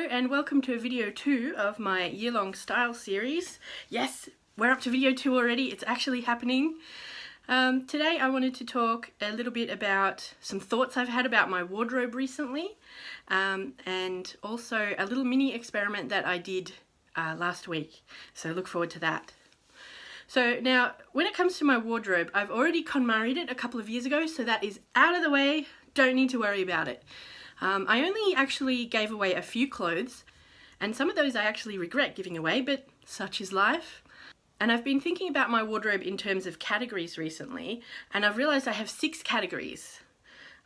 Hello and welcome to video 2 of my year-long style series. Yes, we're up to video 2 already, it's actually happening. Today I wanted to talk a little bit about some thoughts I've had about my wardrobe recently, and also a little mini experiment that I did last week, so look forward to that. So now, when it comes to my wardrobe, I've already KonMari'd it a couple of years ago, so that is out of the way, don't need to worry about it. I only actually gave away a few clothes, and some of those I actually regret giving away, but such is life. And I've been thinking about my wardrobe in terms of categories recently, and I've realised I have 6 categories.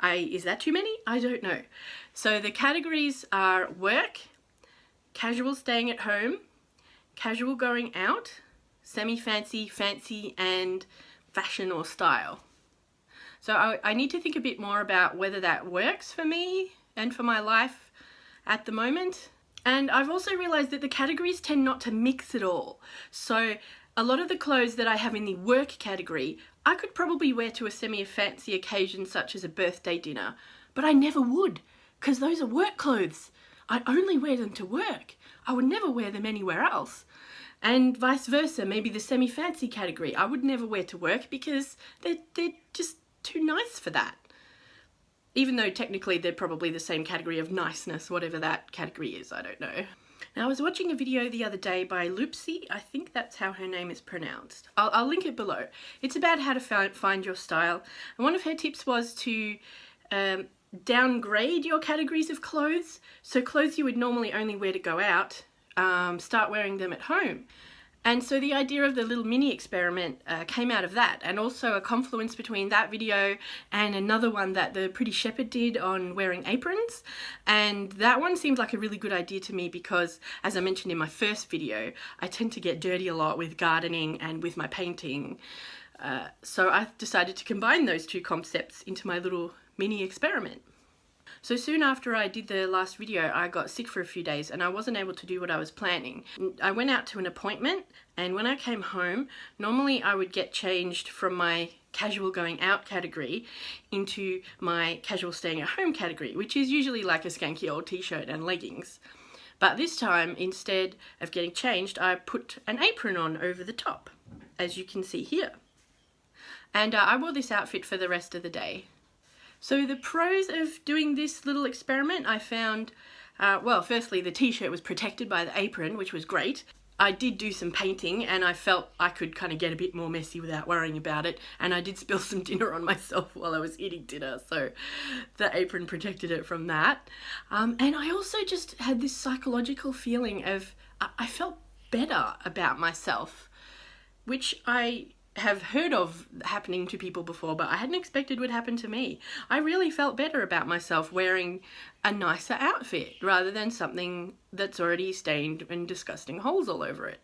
Is that too many? I don't know. So the categories are work, casual staying at home, casual going out, semi-fancy, fancy, and fashion or style. So I need to think a bit more about whether that works for me and for my life at the moment. And I've also realised that the categories tend not to mix at all. So a lot of the clothes that I have in the work category, I could probably wear to a semi-fancy occasion such as a birthday dinner, but I never would, because those are work clothes. I only wear them to work. I would never wear them anywhere else. And vice versa, maybe the semi-fancy category, I would never wear to work because they're just too nice for that. Even though technically they're probably the same category of niceness, whatever that category is, I don't know. Now, I was watching a video the other day by Loopsy, I think that's how her name is pronounced. I'll link it below. It's about how to find your style. And one of her tips was to downgrade your categories of clothes. So clothes you would normally only wear to go out, start wearing them at home. And so the idea of the little mini experiment came out of that, and also a confluence between that video and another one that the Pretty Shepherd did on wearing aprons. And that one seemed like a really good idea to me because, as I mentioned in my first video, I tend to get dirty a lot with gardening and with my painting. So I decided to combine those two concepts into my little mini experiment. So soon after I did the last video, I got sick for a few days and I wasn't able to do what I was planning. I went out to an appointment, and when I came home, normally I would get changed from my casual going out category into my casual staying at home category, which is usually like a skanky old t-shirt and leggings. But this time, instead of getting changed, I put an apron on over the top, as you can see here. And I wore this outfit for the rest of the day. So the pros of doing this little experiment, I found, well, firstly, the t-shirt was protected by the apron, which was great. I did do some painting and I felt I could kind of get a bit more messy without worrying about it. And I did spill some dinner on myself while I was eating dinner, so the apron protected it from that. And I also just had this psychological feeling of, I felt better about myself, which I have heard of happening to people before, but I hadn't expected would happen to me. I really felt better about myself wearing a nicer outfit rather than something that's already stained and disgusting holes all over it.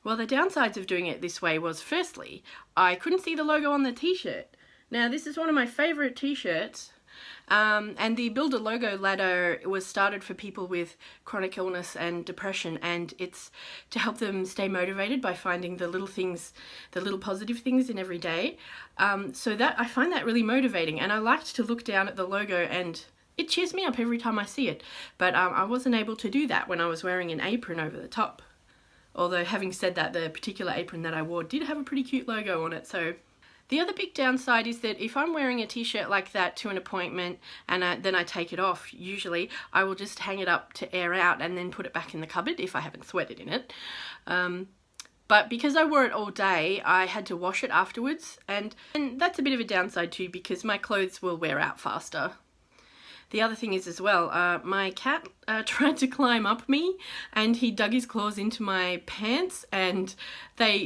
Well, the downsides of doing it this way was, firstly, I couldn't see the logo on the t-shirt. Now, this is one of my favourite t-shirts, and the Build a Logo ladder was started for people with chronic illness and depression, and it's to help them stay motivated by finding the little things, the little positive things in every day. So that I find that really motivating, and I liked to look down at the logo and it cheers me up every time I see it. But I wasn't able to do that when I was wearing an apron over the top. Although, having said that, the particular apron that I wore did have a pretty cute logo on it, so. The other big downside is that if I'm wearing a t-shirt like that to an appointment and then I take it off, usually I will just hang it up to air out and then put it back in the cupboard if I haven't sweated in it. But because I wore it all day, I had to wash it afterwards, and that's a bit of a downside too because my clothes will wear out faster. The other thing is as well, my cat tried to climb up me and he dug his claws into my pants and they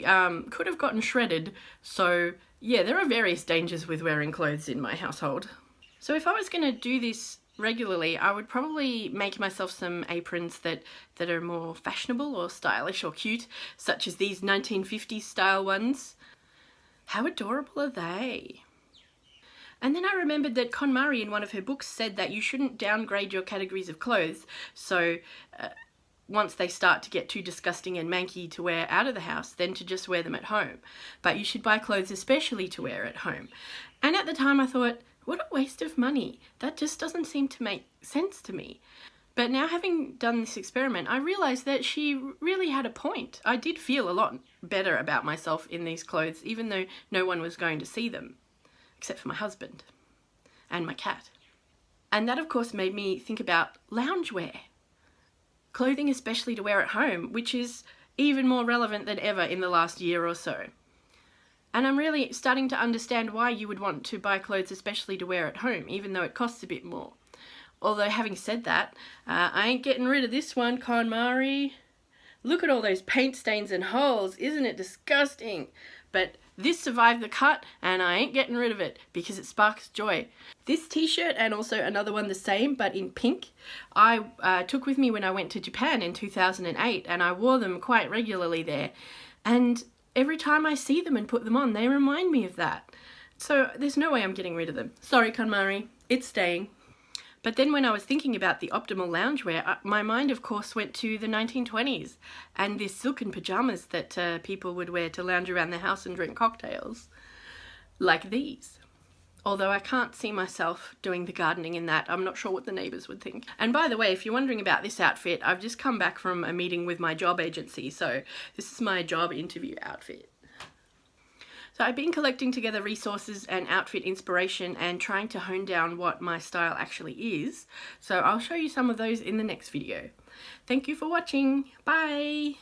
could have gotten shredded. So yeah, there are various dangers with wearing clothes in my household. So if I was going to do this regularly, I would probably make myself some aprons that are more fashionable or stylish or cute, such as these 1950s style ones. How adorable are they? And then I remembered that KonMari in one of her books said that you shouldn't downgrade your categories of clothes, so once they start to get too disgusting and manky to wear out of the house, then to just wear them at home. But you should buy clothes especially to wear at home. And at the time I thought, what a waste of money. That just doesn't seem to make sense to me. But now, having done this experiment, I realised that she really had a point. I did feel a lot better about myself in these clothes, even though no one was going to see them, except for my husband and my cat. And that, of course, made me think about loungewear. Clothing especially to wear at home, which is even more relevant than ever in the last year or so. And I'm really starting to understand why you would want to buy clothes especially to wear at home, even though it costs a bit more. Although, having said that, I ain't getting rid of this one, KonMari. Look at all those paint stains and holes. Isn't it disgusting? But this survived the cut, and I ain't getting rid of it because it sparks joy. This t-shirt, and also another one the same but in pink, I took with me when I went to Japan in 2008, and I wore them quite regularly there. And every time I see them and put them on, they remind me of that. So there's no way I'm getting rid of them. Sorry, KonMari, it's staying. But then when I was thinking about the optimal loungewear, my mind, of course, went to the 1920s and the silken pajamas that people would wear to lounge around the house and drink cocktails, like these. Although I can't see myself doing the gardening in that. I'm not sure what the neighbours would think. And by the way, if you're wondering about this outfit, I've just come back from a meeting with my job agency, so this is my job interview outfit. So I've been collecting together resources and outfit inspiration and trying to hone down what my style actually is. So I'll show you some of those in the next video. Thank you for watching. Bye!